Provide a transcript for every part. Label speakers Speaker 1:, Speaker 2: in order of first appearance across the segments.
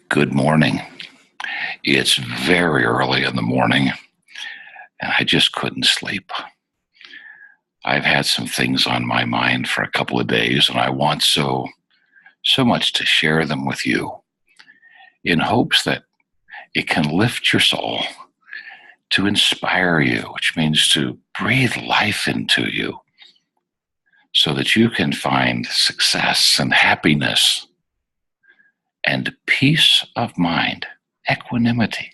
Speaker 1: Good morning. It's very early in the morning, and I just couldn't sleep. I've had some things on my mind for a couple of days, and I want so much to share them with you in hopes that it can lift your soul, to inspire you, which means to breathe life into you so that you can find success and happiness and peace of mind, equanimity.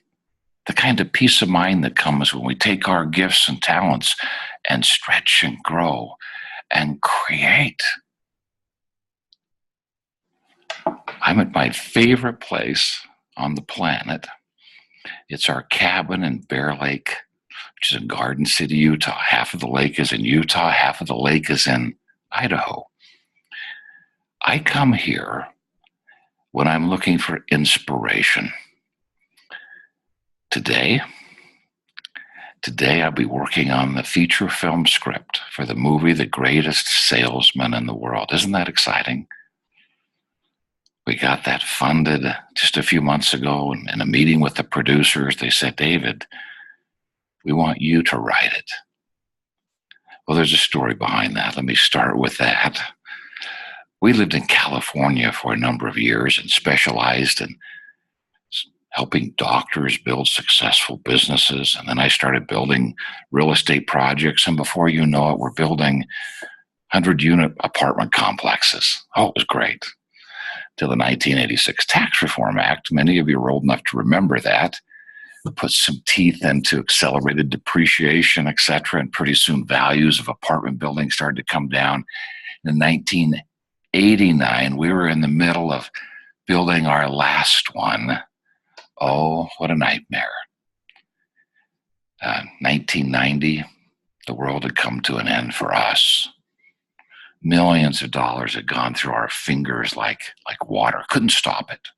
Speaker 1: The kind of peace of mind that comes when we take our gifts and talents and stretch and grow and create. I'm at my favorite place on the planet. It's our cabin in Bear Lake, which is in Garden City, Utah. Half of the lake is in Utah, half of the lake is in Idaho. I come here when I'm looking for inspiration. Today, I'll be working on the feature film script for the movie The Greatest Salesman in the World. Isn't that exciting? We got that funded just a few months ago, and in a meeting with the producers, they said, David, we want you to write it. Well, there's a story behind that. Let me start with that. We lived in California for a number of years and specialized in helping doctors build successful businesses. And then I started building real estate projects. And before you know it, we're building 100-unit apartment complexes. Oh, it was great. Till the 1986 Tax Reform Act. Many of you are old enough to remember that. Put some teeth into accelerated depreciation, et cetera. And pretty soon values of apartment buildings started to come down. In 1989, we were in the middle of building our last one. Oh, what a nightmare. 1990, the world had come to an end for us. Millions of dollars had gone through our fingers like water. Couldn't stop it.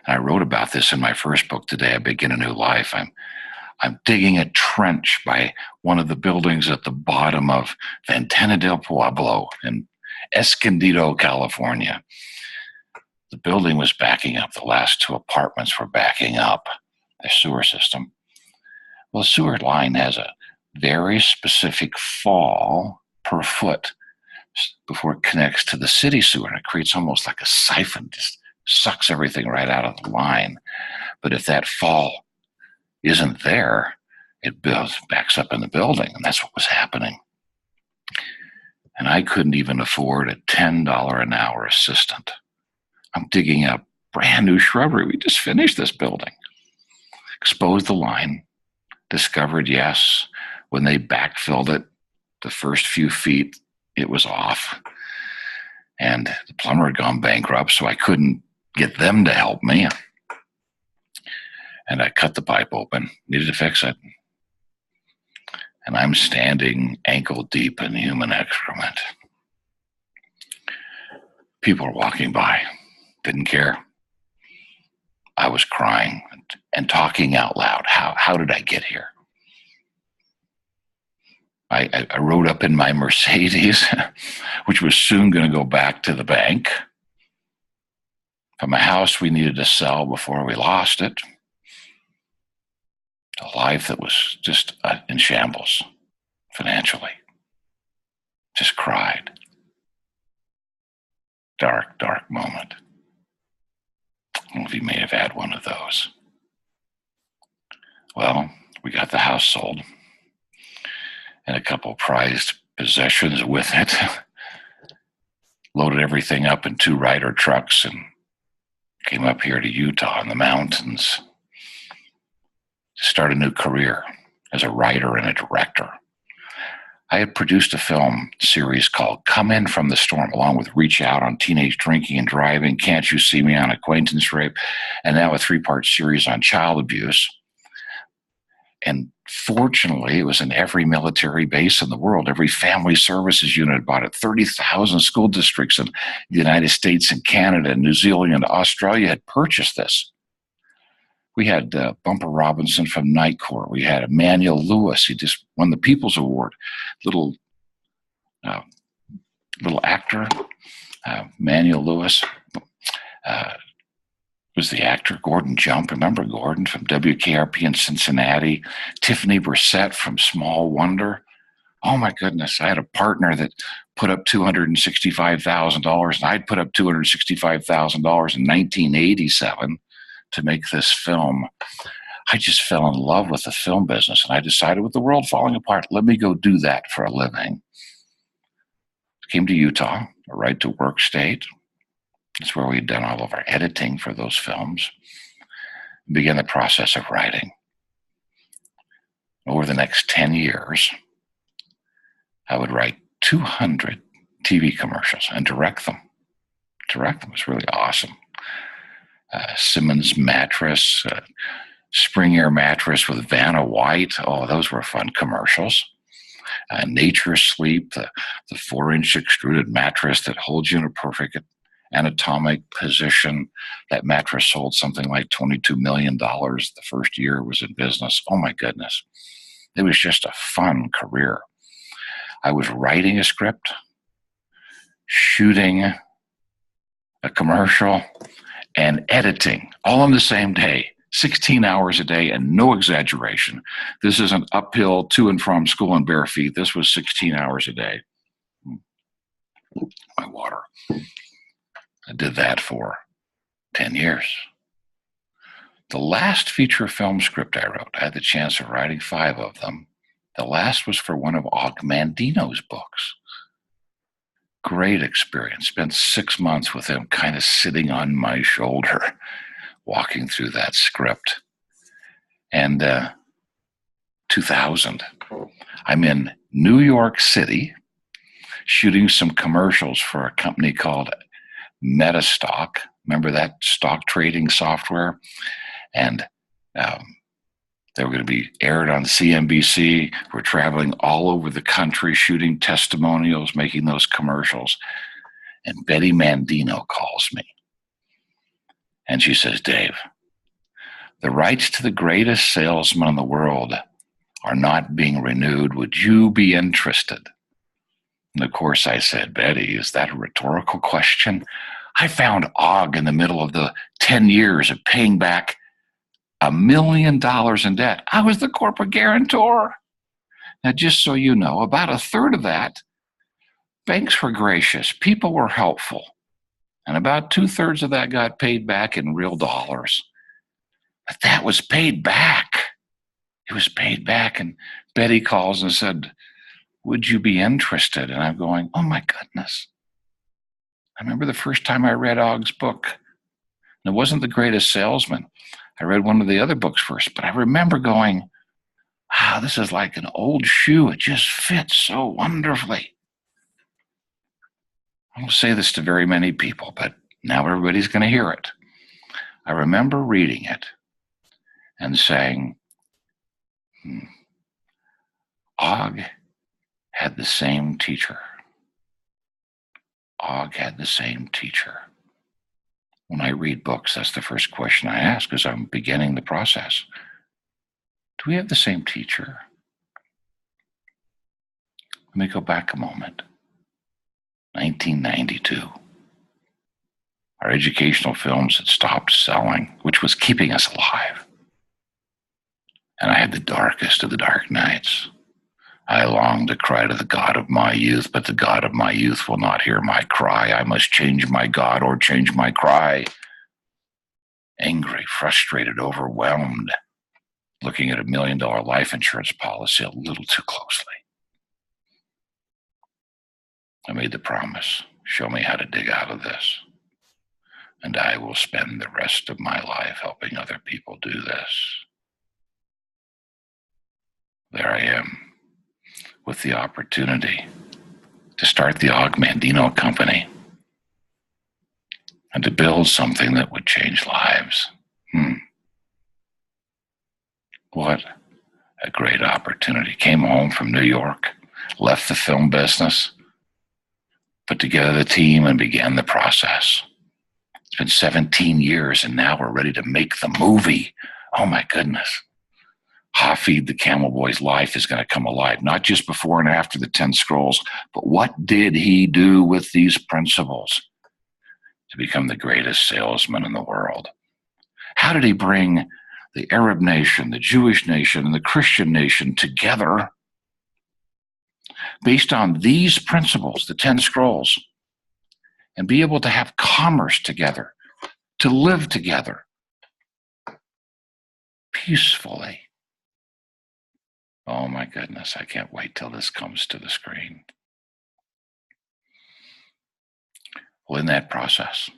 Speaker 1: And I wrote about this in my first book, Today I Begin a New Life. I'm digging a trench by one of the buildings at the bottom of Ventana del Pueblo in Escondido, California. The building was backing up. The last two apartments were backing up the sewer system. Well, the sewer line has a very specific fall per foot before it connects to the city sewer. And it creates almost like a siphon, just sucks everything right out of the line. But if that fall isn't there, it backs up in the building. And that's what was happening. And I couldn't even afford a $10 an hour assistant. I'm digging up brand new shrubbery. We just finished this building. Exposed the line. Discovered, yes, when they backfilled it, the first few feet, it was off. And the plumber had gone bankrupt, so I couldn't get them to help me. And I cut the pipe open, needed to fix it. And I'm standing ankle deep in human excrement. People are walking by. Didn't care. I was crying and talking out loud. How did I get here? I rode up in my Mercedes, which was soon going to go back to the bank. From a house we needed to sell before we lost it. A life that was just in shambles financially. Just cried. Dark, dark moment. I don't know if you may have had one of those. Well, we got the house sold and a couple prized possessions with it. Loaded everything up in 2 Ryder trucks and came up here to Utah in the mountains to start a new career as a writer and a director. I had produced a film series called Come In From the Storm, along with Reach Out on teenage drinking and driving, Can't You See Me on acquaintance rape, and now a 3-part series on child abuse. And fortunately, it was in every military base in the world. Every family services unit bought it. 30,000 school districts in the United States and Canada and New Zealand and Australia had purchased this. We had Bumper Robinson from Night Court. We had Emmanuel Lewis. He just won the People's Award. Little actor, Emmanuel Lewis. Uh, was the actor Gordon Jump. Remember Gordon from WKRP in Cincinnati? Tiffany Brissett from Small Wonder. Oh my goodness, I had a partner that put up $265,000, and I'd put up $265,000 in 1987 to make this film. I just fell in love with the film business, and I decided with the world falling apart, let me go do that for a living. Came to Utah, a right to work state. That's where we'd done all of our editing for those films. Began the process of writing. Over the next 10 years, I would write 200 TV commercials and direct them. Direct them was really awesome. Simmons mattress, Spring Air mattress with Vanna White. Oh, those were fun commercials. Nature Sleep, the 4-inch extruded mattress that holds you in a perfect anatomic position. That mattress sold something like $22 million the first year it was in business. Oh my goodness. It was just a fun career. I was writing a script, shooting a commercial, and editing all on the same day, 16 hours a day, and no exaggeration. This isn't uphill to and from school in bare feet. This was 16 hours a day. My water. I did that for 10 years. The last feature film script I wrote, I had the chance of writing 5 of them. The last was for one of Mandino's books. Great experience. Spent 6 months with him kind of sitting on my shoulder, walking through that script. And 2000, I'm in New York City shooting some commercials for a company called Metastock. Remember that stock trading software? And they were going to be aired on CNBC. We're traveling all over the country, shooting testimonials, making those commercials. And Betty Mandino calls me. And she says, Dave, the rights to the greatest salesman in the world are not being renewed. Would you be interested? And of course I said, Betty, is that a rhetorical question? I found Og in the middle of the 10 years of paying back $1 million in debt. I was the corporate guarantor. Now, just so you know, about 1/3 of that, banks were gracious. People were helpful. And about 2/3 of that got paid back in real dollars. But that was paid back. It was paid back. And Betty calls and said, would you be interested? And I'm going, oh my goodness. I remember the first time I read Og's book. And it wasn't The Greatest Salesman. I read one of the other books first, but I remember going, wow, this is like an old shoe. It just fits so wonderfully. I don't say this to very many people, but now everybody's going to hear it. I remember reading it and saying, Og had the same teacher. Og had the same teacher. When I read books, that's the first question I ask as I'm beginning the process. Do we have the same teacher? Let me go back a moment. 1992. Our educational films had stopped selling, which was keeping us alive. And I had the darkest of the dark nights. I longed to cry to the God of my youth, but the God of my youth will not hear my cry. I must change my God or change my cry. Angry, frustrated, overwhelmed, looking at $1 million life insurance policy a little too closely. I made the promise, show me how to dig out of this, and I will spend the rest of my life helping other people do this. There I am, with the opportunity to start the Og Mandino Company and to build something that would change lives. What a great opportunity. Came home from New York, left the film business, put together the team, and began the process. It's been 17 years, and now we're ready to make the movie. Oh my goodness. Hafid, the Camel Boy's life is going to come alive, not just before and after the 10 scrolls, but what did he do with these principles? to become the greatest salesman in the world? How did he bring the Arab nation, the Jewish nation, and the Christian nation together based on these principles, the 10 scrolls, and be able to have commerce together, to live together peacefully? Oh my goodness, I can't wait till this comes to the screen. Well, in that process,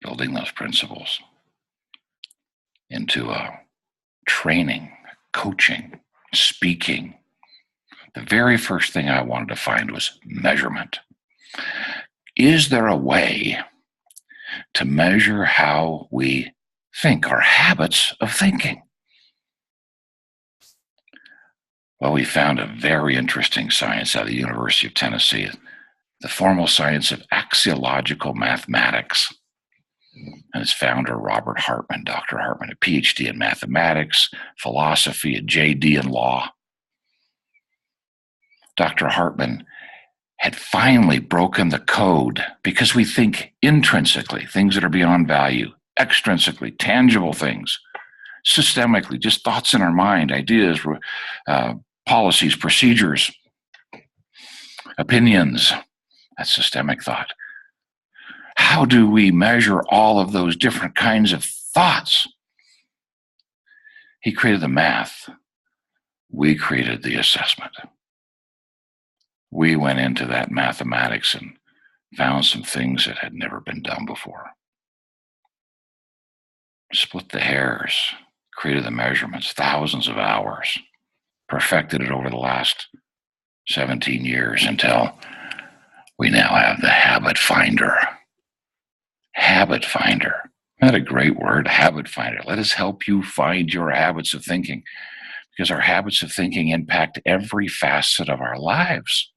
Speaker 1: building those principles into training, coaching, speaking, the very first thing I wanted to find was measurement. Is there a way to measure how we think, our habits of thinking? Well, we found a very interesting science out of the University of Tennessee, the formal science of axiological mathematics. And its founder, Robert Hartman, Dr. Hartman, a PhD in mathematics, philosophy, a JD in law. Dr. Hartman had finally broken the code because we think intrinsically, things that are beyond value, extrinsically, tangible things, systemically, just thoughts in our mind, ideas, policies, procedures, opinions. That's systemic thought. How do we measure all of those different kinds of thoughts? He created the math. We created the assessment. We went into that mathematics and found some things that had never been done before. Split the hairs, created the measurements, thousands of hours, perfected it over the last 17 years until we now have the habit finder. Habit finder. Isn't that a great word? Habit finder. Let us help you find your habits of thinking, because our habits of thinking impact every facet of our lives.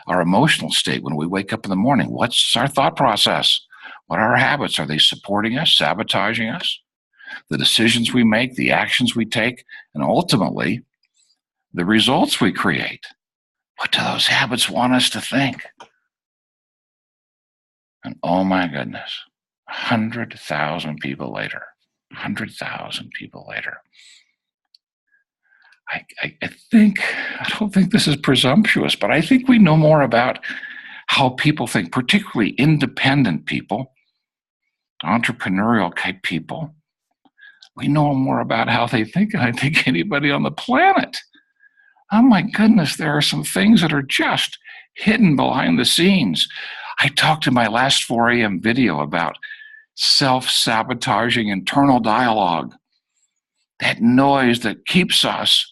Speaker 1: Our emotional state when we wake up in the morning. What's our thought process? What are our habits? Are they supporting us, sabotaging us? The decisions we make, the actions we take, and ultimately, the results we create. What do those habits want us to think? And oh my goodness, 100,000 people later, 100,000 people later, I don't think this is presumptuous, but I think we know more about how people think, particularly independent people, entrepreneurial type people. We know more about how they think than I think anybody on the planet. Oh my goodness, there are some things that are just hidden behind the scenes. I talked in my last 4 a.m. video about self-sabotaging internal dialogue, that noise that keeps us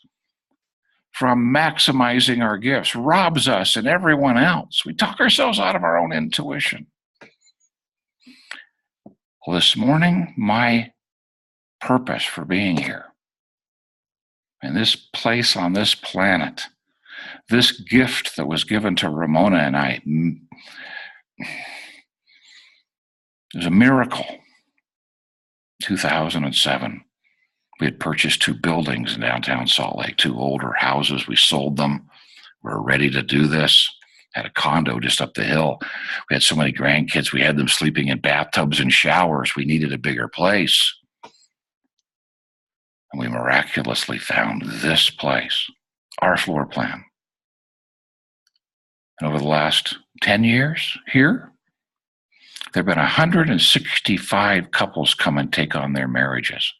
Speaker 1: from maximizing our gifts, robs us and everyone else. We talk ourselves out of our own intuition. Well, this morning, my purpose for being here, in this place on this planet, this gift that was given to Ramona and I, it was a miracle. 2007, we had purchased 2 buildings in downtown Salt Lake, 2 older houses. We sold them. We were ready to do this. Had a condo just up the hill. We had so many grandkids. We had them sleeping in bathtubs and showers. We needed a bigger place. And we miraculously found this place, our floor plan. And over the last 10 years here, there have been 165 couples come and take on their marriages.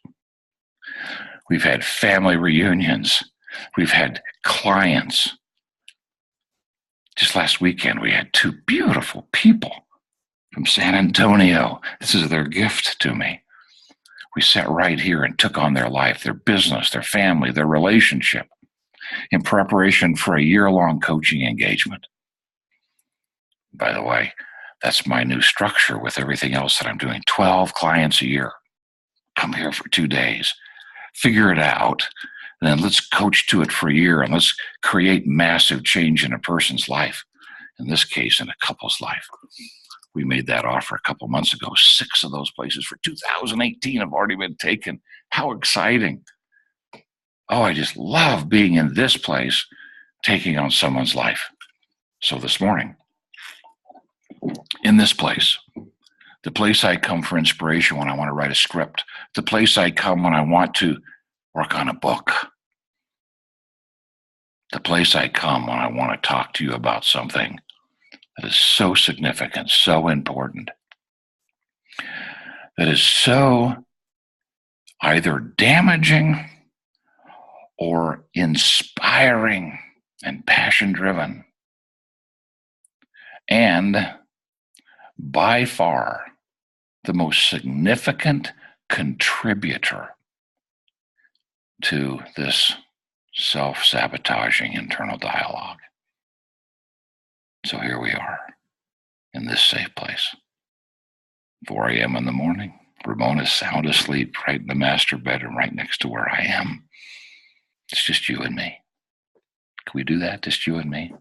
Speaker 1: We've had family reunions. We've had clients. Just last weekend, we had 2 beautiful people from San Antonio. This is their gift to me. We sat right here and took on their life, their business, their family, their relationship, in preparation for a year-long coaching engagement. By the way, that's my new structure with everything else that I'm doing. 12 clients a year. Come here for 2 days. Figure it out, and then let's coach to it for a year, and let's create massive change in a person's life. In this case, in a couple's life. We made that offer a couple months ago. 6 of those places for 2018 have already been taken. How exciting. Oh, I just love being in this place, taking on someone's life. So this morning, in this place, the place I come for inspiration when I want to write a script, the place I come when I want to work on a book, the place I come when I want to talk to you about something that is so significant, so important, that is so either damaging or inspiring and passion driven, and by far the most significant contributor to this self-sabotaging internal dialogue. So here we are in this safe place. 4 a.m. in the morning. Ramona's sound asleep right in the master bedroom right next to where I am. It's just you and me. Can we do that? Just you and me?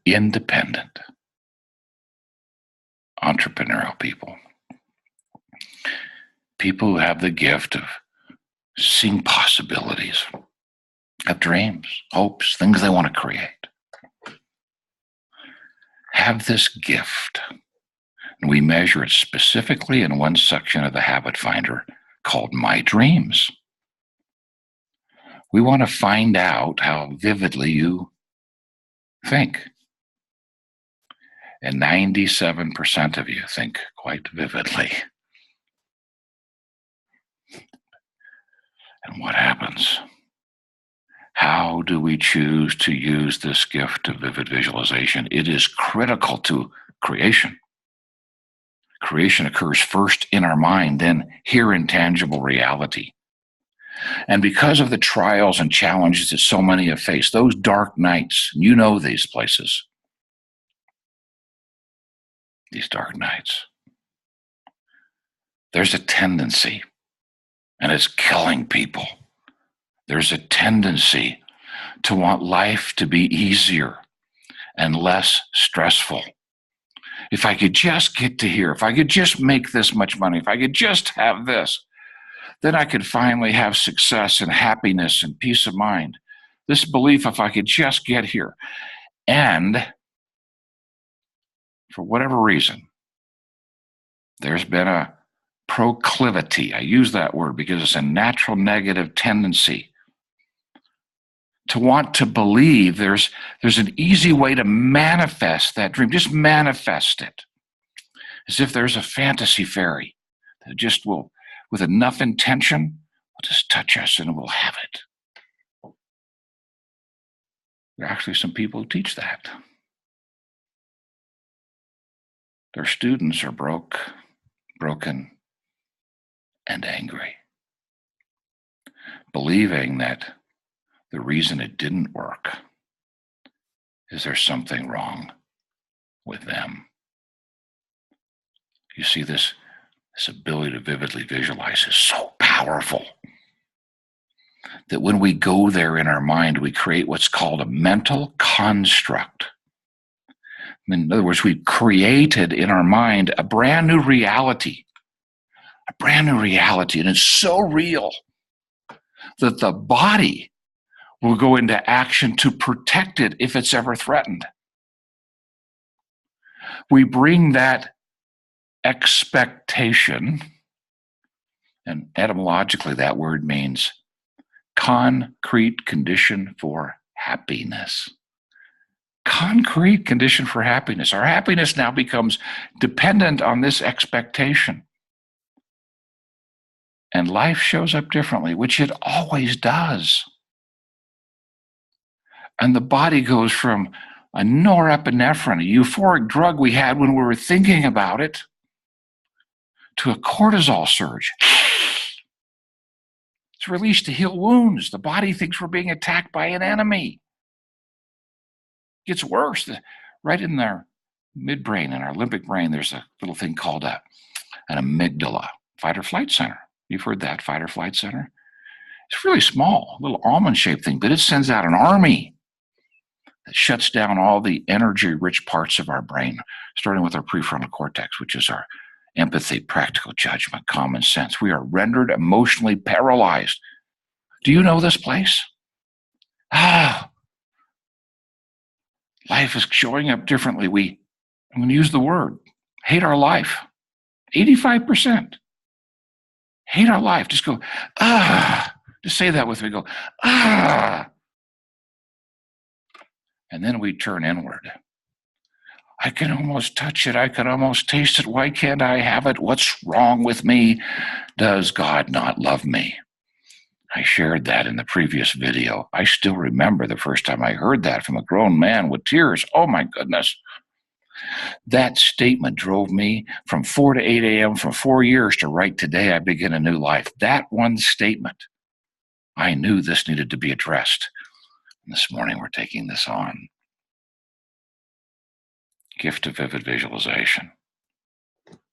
Speaker 1: Independent, entrepreneurial people. People who have the gift of seeing possibilities, have dreams, hopes, things they want to create. Have this gift. And we measure it specifically in one section of the Habit Finder called My Dreams. We want to find out how vividly you think. And 97% of you think quite vividly. And what happens? How do we choose to use this gift of vivid visualization? It is critical to creation. Creation occurs first in our mind, then here in tangible reality. And because of the trials and challenges that so many have faced, those dark nights, you know these places, these dark nights, there's a tendency, and it's killing people. There's a tendency to want life to be easier and less stressful. If I could just get to here, if I could just make this much money, if I could just have this, then I could finally have success and happiness and peace of mind. This belief, if I could just get here. And for whatever reason, there's been a proclivity. I use that word because it's a natural negative tendency to want to believe there's an easy way to manifest that dream. Just manifest it. As if there's a fantasy fairy that just will, with enough intention, will just touch us and we'll have it. There are actually some people who teach that. Their students are broken, and angry, believing that the reason it didn't work is there's something wrong with them. You see, this ability to vividly visualize is so powerful that when we go there in our mind, we create what's called a mental construct. In other words, we've created in our mind a brand new reality, and it's so real that the body will go into action to protect it if it's ever threatened. We bring that expectation, and etymologically that word means concrete condition for happiness. Concrete condition for happiness. Our happiness now becomes dependent on this expectation. And life shows up differently, which it always does. And the body goes from a norepinephrine, a euphoric drug we had when we were thinking about it, to a cortisol surge. It's released to heal wounds. The body thinks we're being attacked by an enemy. It gets worse. Right in our midbrain, in our limbic brain, there's a little thing called an amygdala, fight or flight center. You've heard that, fight or flight center? It's really small, a little almond-shaped thing, but it sends out an army that shuts down all the energy-rich parts of our brain, starting with our prefrontal cortex, which is our empathy, practical judgment, common sense. We are rendered emotionally paralyzed. Do you know this place? Life is showing up differently. I'm going to use the word, hate our life. 85% hate our life. Just go, ah. Just say that with me. Go, ah. And then we turn inward. I can almost touch it. I can almost taste it. Why can't I have it? What's wrong with me? Does God not love me? I shared that in the previous video. I still remember the first time I heard that from a grown man with tears. Oh my goodness. That statement drove me from 4 to 8 a.m. for 4 years to write Today I Begin a New Life. That one statement, I knew this needed to be addressed. And this morning we're taking this on. Gift of vivid visualization,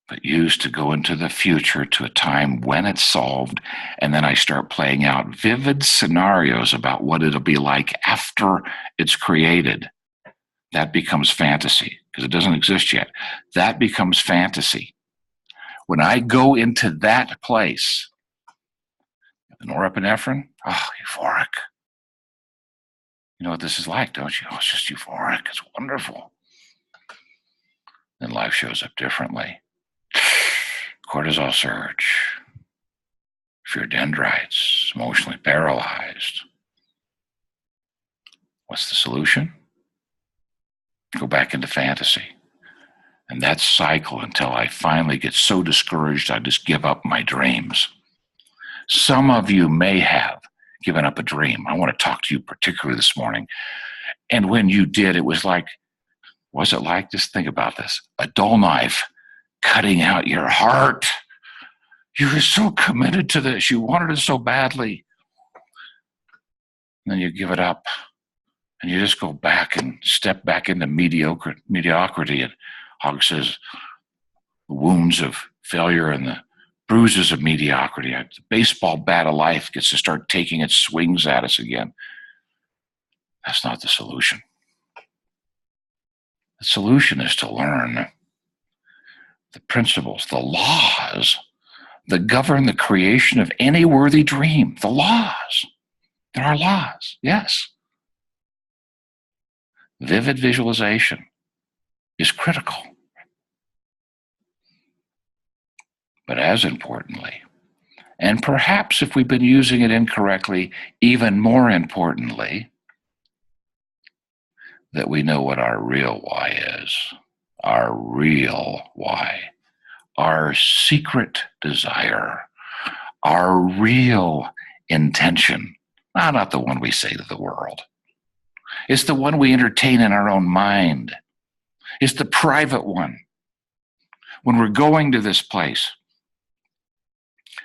Speaker 1: but used to go into the future to a time when it's solved, and then I start playing out vivid scenarios about what it'll be like after it's created. That becomes fantasy because it doesn't exist yet. That becomes fantasy. When I go into that place, the norepinephrine, euphoric. You know what this is like, don't you? Oh, it's just euphoric. It's wonderful. Then life shows up differently. Cortisol surge. If you're dendrites, emotionally paralyzed. What's the solution? Go back into fantasy. And that cycle until I finally get so discouraged I just give up my dreams. Some of you may have given up a dream. I want to talk to you particularly this morning. And when you did, it was like, just think about this, a dull knife cutting out your heart. You were so committed to this. You wanted it so badly. And then you give it up. And you just go back and step back into mediocrity. And Hogg says, the wounds of failure and the bruises of mediocrity. The baseball bat of life gets to start taking its swings at us again. That's not the solution. The solution is to learn the principles, the laws that govern the creation of any worthy dream. The laws. There are laws, yes. Vivid visualization is critical. But as importantly, and perhaps if we've been using it incorrectly, even more importantly, that we know what our real why is. Our real why. Our secret desire. Our real intention. Not the one we say to the world. It's the one we entertain in our own mind. It's the private one. When we're going to this place,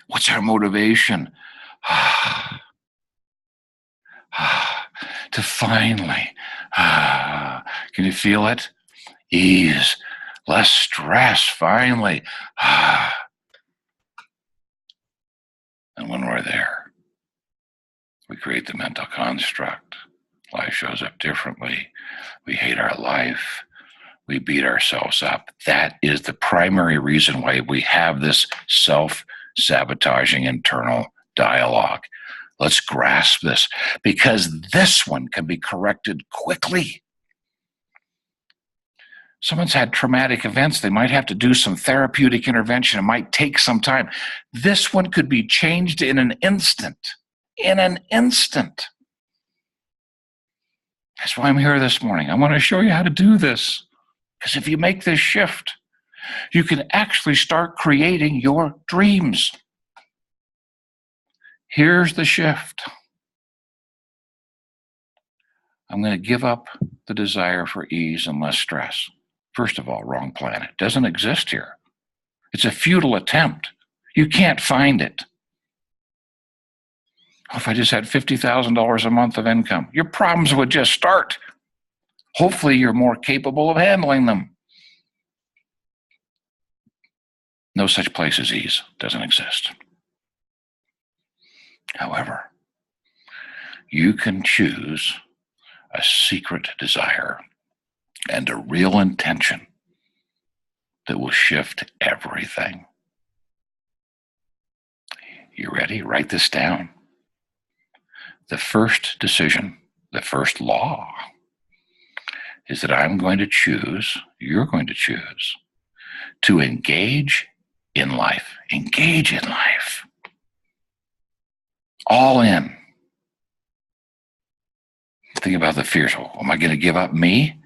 Speaker 1: what's our motivation? To finally, can you feel it? Ease, less stress, finally. And when we're there, we create the mental construct. Life shows up differently. We hate our life. We beat ourselves up. That is the primary reason why we have this self-sabotaging internal dialogue. Let's grasp this, because this one can be corrected quickly. Someone's had traumatic events. They might have to do some therapeutic intervention. It might take some time. This one could be changed in an instant. In an instant. That's why I'm here this morning. I want to show you how to do this. Because if you make this shift, you can actually start creating your dreams. Here's the shift. I'm going to give up the desire for ease and less stress. First of all, wrong planet. It doesn't exist here. It's a futile attempt. You can't find it. If I just had $50,000 a month of income, your problems would just start. Hopefully, you're more capable of handling them. No such place as ease. Doesn't exist. However, you can choose a secret desire and a real intention that will shift everything. You ready? Write this down. The first decision, the first law, is that I'm going to choose, you're going to choose, to engage in life. Engage in life. All in. Think about the fears. Oh, am I going to give up me?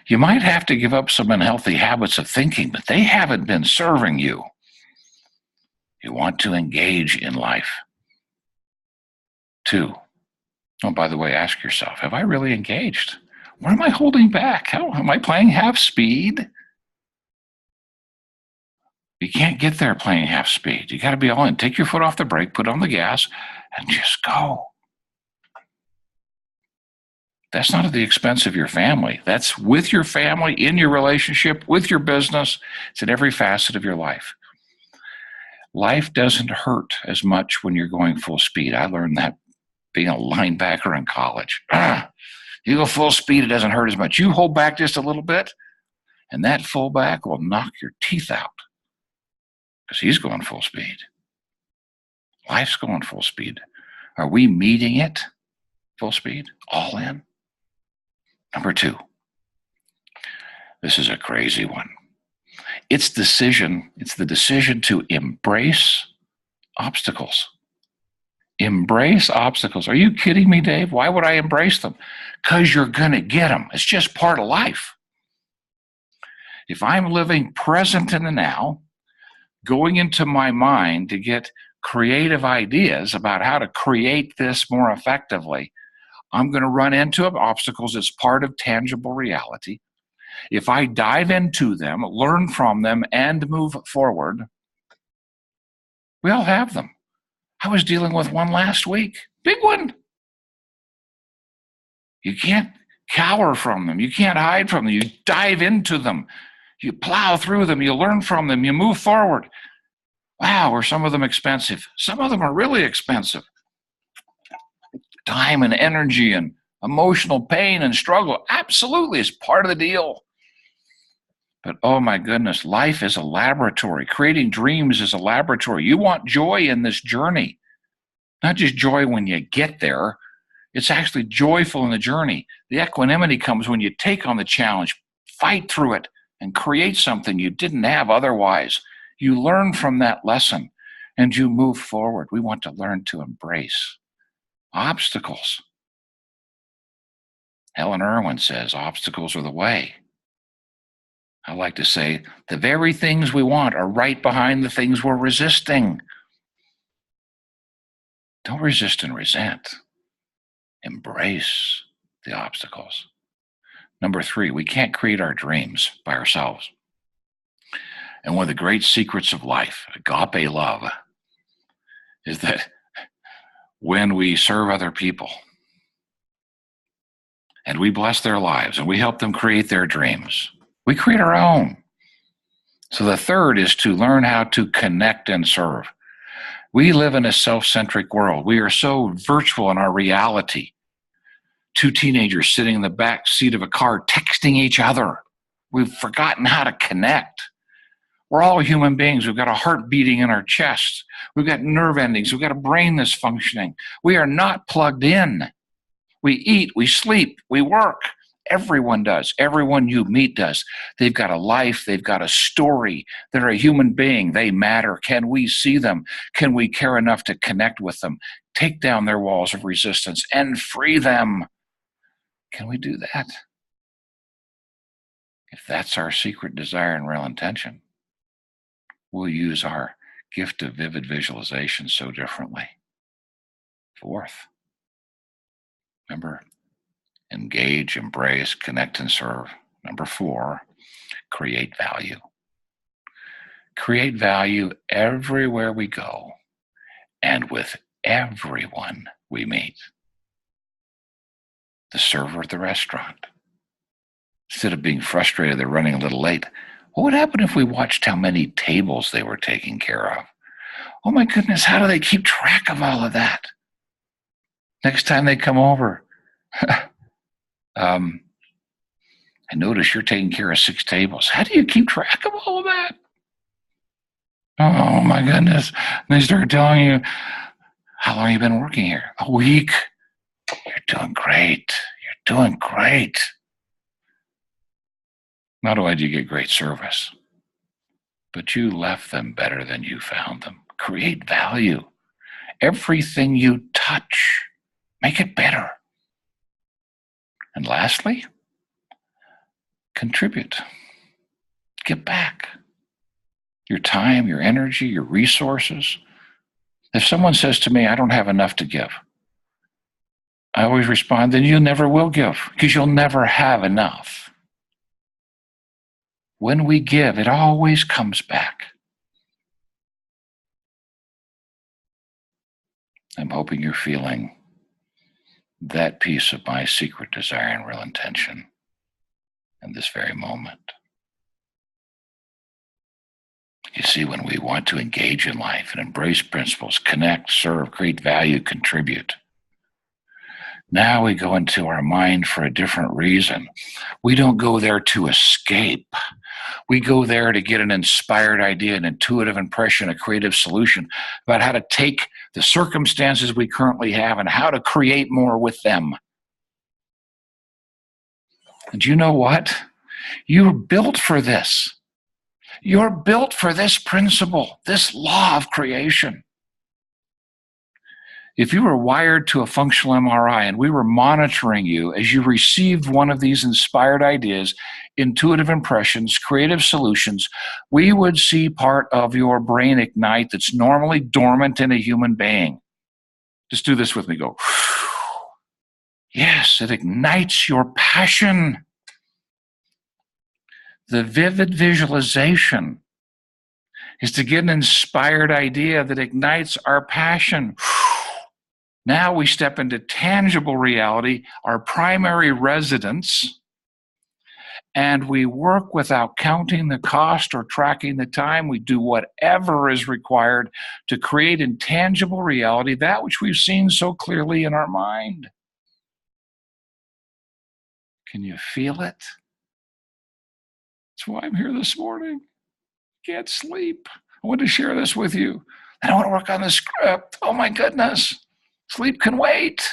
Speaker 1: You might have to give up some unhealthy habits of thinking, but they haven't been serving you. You want to engage in life. 2, oh, by the way, ask yourself, have I really engaged? Where am I holding back? How am I playing half speed? You can't get there playing half speed. You got to be all in. Take your foot off the brake, put on the gas, and just go. That's not at the expense of your family. That's with your family, in your relationship, with your business. It's in every facet of your life. Life doesn't hurt as much when you're going full speed. I learned that being a linebacker in college. You go full speed, it doesn't hurt as much. You hold back just a little bit, and that fullback will knock your teeth out because he's going full speed. Life's going full speed. Are we meeting it full speed? All in? Number 2. This is a crazy one. It's the decision to embrace obstacles. Embrace obstacles. Are you kidding me, Dave? Why would I embrace them? Because you're going to get them. It's just part of life. If I'm living present in the now, going into my mind to get creative ideas about how to create this more effectively, I'm going to run into obstacles as part of tangible reality. If I dive into them, learn from them, and move forward, we all have them. I was dealing with one last week. Big one. You can't cower from them. You can't hide from them. You dive into them. You plow through them. You learn from them. You move forward. Wow, are some of them expensive? Some of them are really expensive. Time and energy and emotional pain and struggle absolutely is part of the deal. But oh my goodness, life is a laboratory. Creating dreams is a laboratory. You want joy in this journey. Not just joy when you get there. It's actually joyful in the journey. The equanimity comes when you take on the challenge, fight through it, and create something you didn't have otherwise. You learn from that lesson and you move forward. We want to learn to embrace obstacles. Helen Irwin says obstacles are the way. I like to say the very things we want are right behind the things we're resisting. Don't resist and resent. Embrace the obstacles. Number 3, we can't create our dreams by ourselves. And one of the great secrets of life, agape love, is that when we serve other people and we bless their lives and we help them create their dreams, we create our own. So the 3rd is to learn how to connect and serve. We live in a self-centric world. We are so virtual in our reality. 2 teenagers sitting in the back seat of a car texting each other. We've forgotten how to connect. We're all human beings. We've got a heart beating in our chest. We've got nerve endings. We've got a brain that's functioning. We are not plugged in. We eat, we sleep, we work. Everyone does. Everyone you meet does. They've got a life. They've got a story. They're a human being. They matter. Can we see them? Can we care enough to connect with them, take down their walls of resistance, and free them? Can we do that? If that's our secret desire and real intention, we'll use our gift of vivid visualization so differently. 4th, remember, engage, embrace, connect, and serve. Number 4, create value. Create value everywhere we go and with everyone we meet. The server at the restaurant. Instead of being frustrated they're running a little late, what would happen if we watched how many tables they were taking care of? Oh my goodness, how do they keep track of all of that? Next time they come over, I notice you're taking care of 6 tables. How do you keep track of all of that? Oh my goodness. And they start telling you, how long have you been working here? A week. You're doing great. You're doing great. Not only did you get great service, but you left them better than you found them. Create value. Everything you touch, make it better. And lastly, contribute. Give back. Your time, your energy, your resources. If someone says to me, I don't have enough to give, I always respond, then you never will give because you'll never have enough. When we give, it always comes back. I'm hoping you're feeling that piece of my secret desire and real intention in this very moment. You see, when we want to engage in life and embrace principles, connect, serve, create value, contribute, now we go into our mind for a different reason. We don't go there to escape. We go there to get an inspired idea, an intuitive impression, a creative solution about how to take the circumstances we currently have and how to create more with them. And you know what? You're built for this. You're built for this principle, this law of creation. If you were wired to a functional MRI and we were monitoring you as you received one of these inspired ideas, intuitive impressions, creative solutions, we would see part of your brain ignite that's normally dormant in a human being. Just do this with me. Go. Yes, it ignites your passion. The vivid visualization is to get an inspired idea that ignites our passion. Now we step into tangible reality, our primary residence, and we work without counting the cost or tracking the time. We do whatever is required to create in tangible reality that which we've seen so clearly in our mind. Can you feel it? That's why I'm here this morning. Can't sleep. I want to share this with you. I don't want to work on the script. Oh my goodness. Sleep can wait.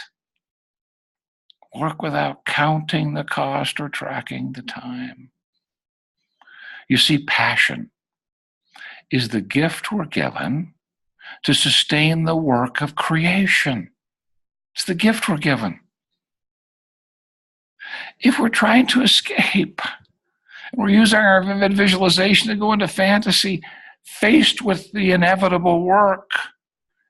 Speaker 1: Work without counting the cost or tracking the time. You see, passion is the gift we're given to sustain the work of creation. It's the gift we're given. If we're trying to escape, we're using our vivid visualization to go into fantasy, faced with the inevitable work,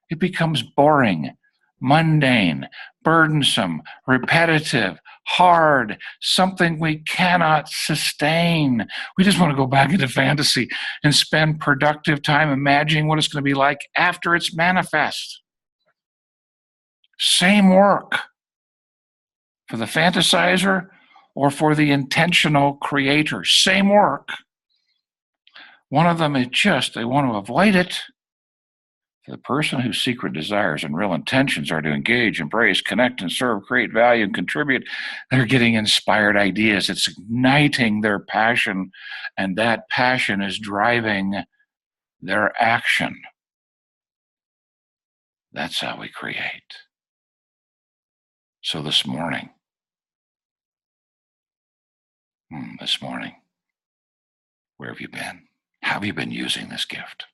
Speaker 1: it becomes boring, mundane, burdensome, repetitive, hard, something we cannot sustain. We just want to go back into fantasy and spend productive time imagining what it's going to be like after it's manifest. Same work for the fantasizer or for the intentional creator. Same work. One of them is just, they want to avoid it. The person whose secret desires and real intentions are to engage, embrace, connect, and serve, create value, and contribute, they're getting inspired ideas. It's igniting their passion, and that passion is driving their action. That's how we create. So this morning, where have you been? How have you been using this gift?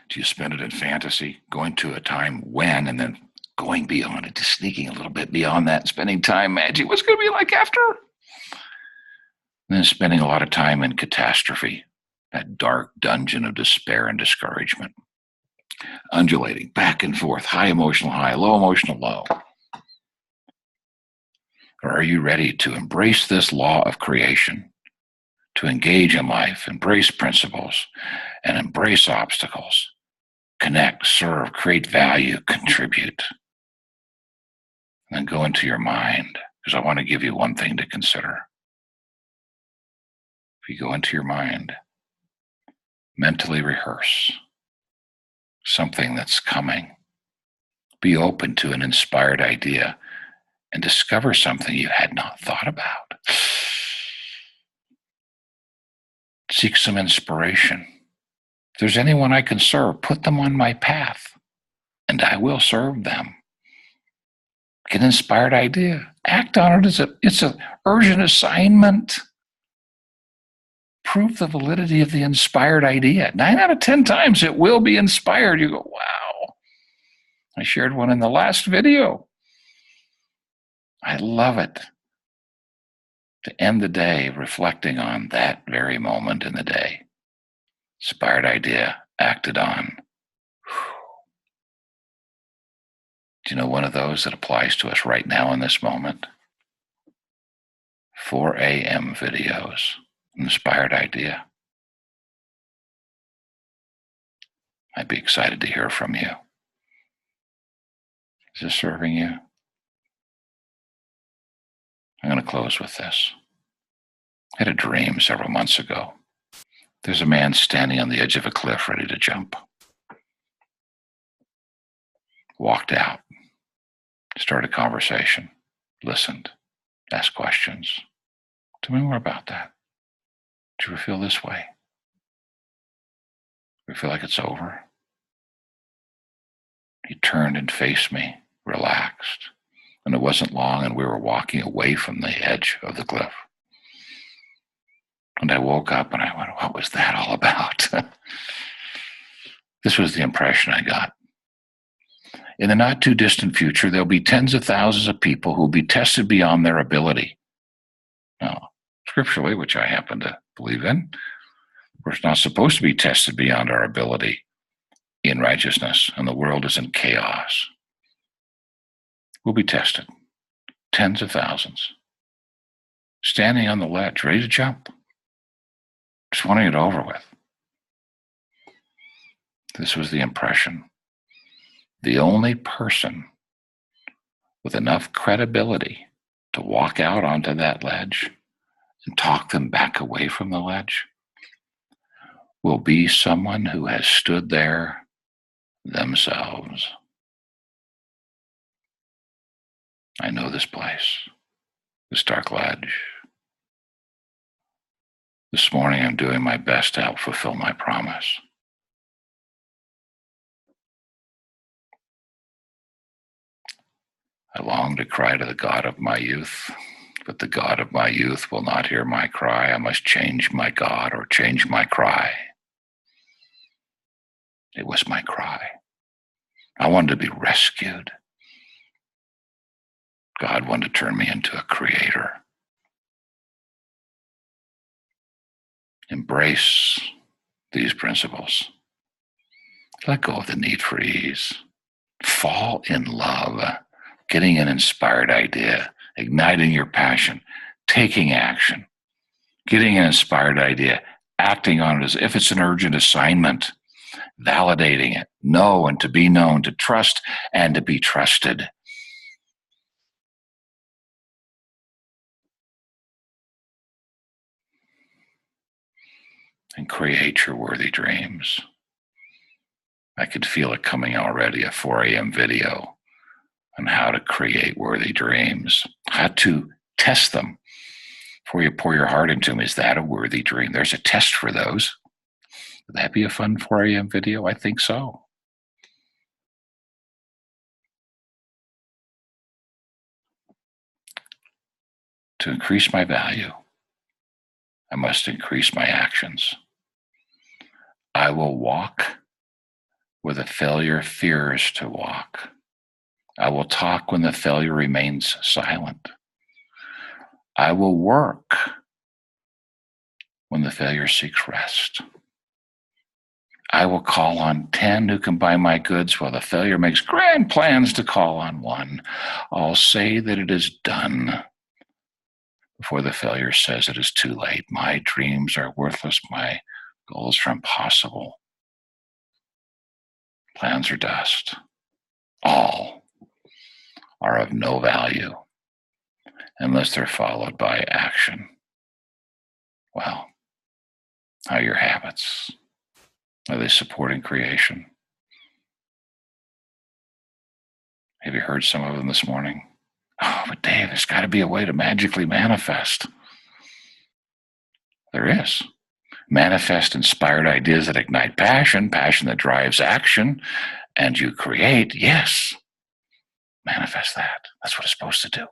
Speaker 1: Do you spend it in fantasy, going to a time when, and then going beyond it, just sneaking a little bit beyond that, spending time imagining what's going to be like after? And then spending a lot of time in catastrophe, that dark dungeon of despair and discouragement, undulating back and forth, high emotional high, low emotional low. Or are you ready to embrace this law of creation, to engage in life, embrace principles, and embrace obstacles? Connect, serve, create value, contribute. And then go into your mind, because I want to give you one thing to consider. If you go into your mind, mentally rehearse something that's coming. Be open to an inspired idea and discover something you had not thought about. Seek some inspiration. If there's anyone I can serve, put them on my path, and I will serve them. Get an inspired idea. Act on it. It's an urgent assignment. prove the validity of the inspired idea. 9 out of 10 times it will be inspired. You go, wow. I shared one in the last video. I love it. To end the day reflecting on that very moment in the day. Inspired idea, acted on. Do you know one of those that applies to us right now in this moment? 4 a.m. videos, inspired idea. I'd be excited to hear from you. Is this serving you? I'm going to close with this. I had a dream several months ago. There's a man standing on the edge of a cliff ready to jump. Walked out, started a conversation, listened, asked questions. Tell me more about that. Do you ever feel this way? Do you feel like it's over? He turned and faced me, relaxed. And it wasn't long, and we were walking away from the edge of the cliff. And I woke up and I went, what was that all about? This was the impression I got. In the not too distant future, there'll be tens of thousands of people who will be tested beyond their ability. Now, scripturally, which I happen to believe in, we're not supposed to be tested beyond our ability in righteousness, and the world is in chaos. We'll be tested. Tens of thousands. Standing on the ledge, ready to jump. Just wanting it over with. This was the impression. The only person with enough credibility to walk out onto that ledge and talk them back away from the ledge will be someone who has stood there themselves. I know this place, this dark ledge. This morning I'm doing my best to help fulfill my promise. I long to cry to the God of my youth, but the God of my youth will not hear my cry. I must change my God or change my cry. It was my cry. I wanted to be rescued. God wanted to turn me into a creator. Embrace these principles. Let go of the need for ease. Fall in love, getting an inspired idea, igniting your passion, taking action, getting an inspired idea, acting on it as if it's an urgent assignment, validating it, know and to be known, to trust and to be trusted. And create your worthy dreams. I could feel it coming already, a 4 a.m. video on how to create worthy dreams, how to test them before you pour your heart into them. Is that a worthy dream? There's a test for those. Would that be a fun 4 a.m. video? I think so. To increase my value, I must increase my actions. I will walk where the failure fears to walk. I will talk when the failure remains silent. I will work when the failure seeks rest. I will call on 10 who can buy my goods while the failure makes grand plans to call on one. I'll say that it is done before the failure says it is too late. My dreams are worthless. My goals are impossible. Plans are dust. All are of no value unless they're followed by action. Well, how are your habits? Are they supporting creation? Have you heard some of them this morning? Oh, but Dave, there's got to be a way to magically manifest. There is. Manifest inspired ideas that ignite passion, passion that drives action, and you create. Yes. Manifest that. That's what it's supposed to do.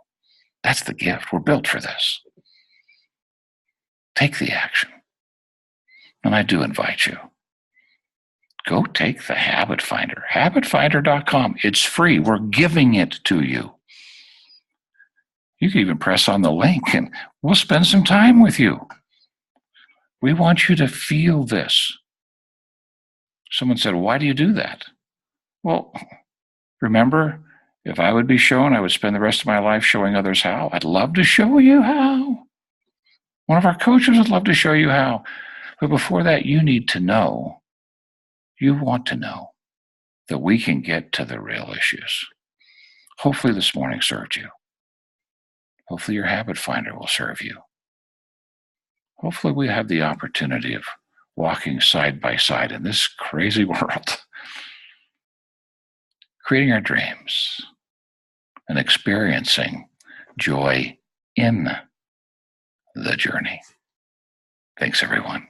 Speaker 1: That's the gift. We're built for this. Take the action. And I do invite you. Go take the Habit Finder, habitfinder.com. It's free. We're giving it to you. You can even press on the link and we'll spend some time with you. We want you to feel this. Someone said, why do you do that? Well, remember, if I would be shown, I would spend the rest of my life showing others how. I'd love to show you how. One of our coaches would love to show you how. But before that, you need to know, you want to know that we can get to the real issues. Hopefully this morning served you. Hopefully your habit finder will serve you. Hopefully we have the opportunity of walking side by side in this crazy world, creating our dreams and experiencing joy in the journey. Thanks, everyone.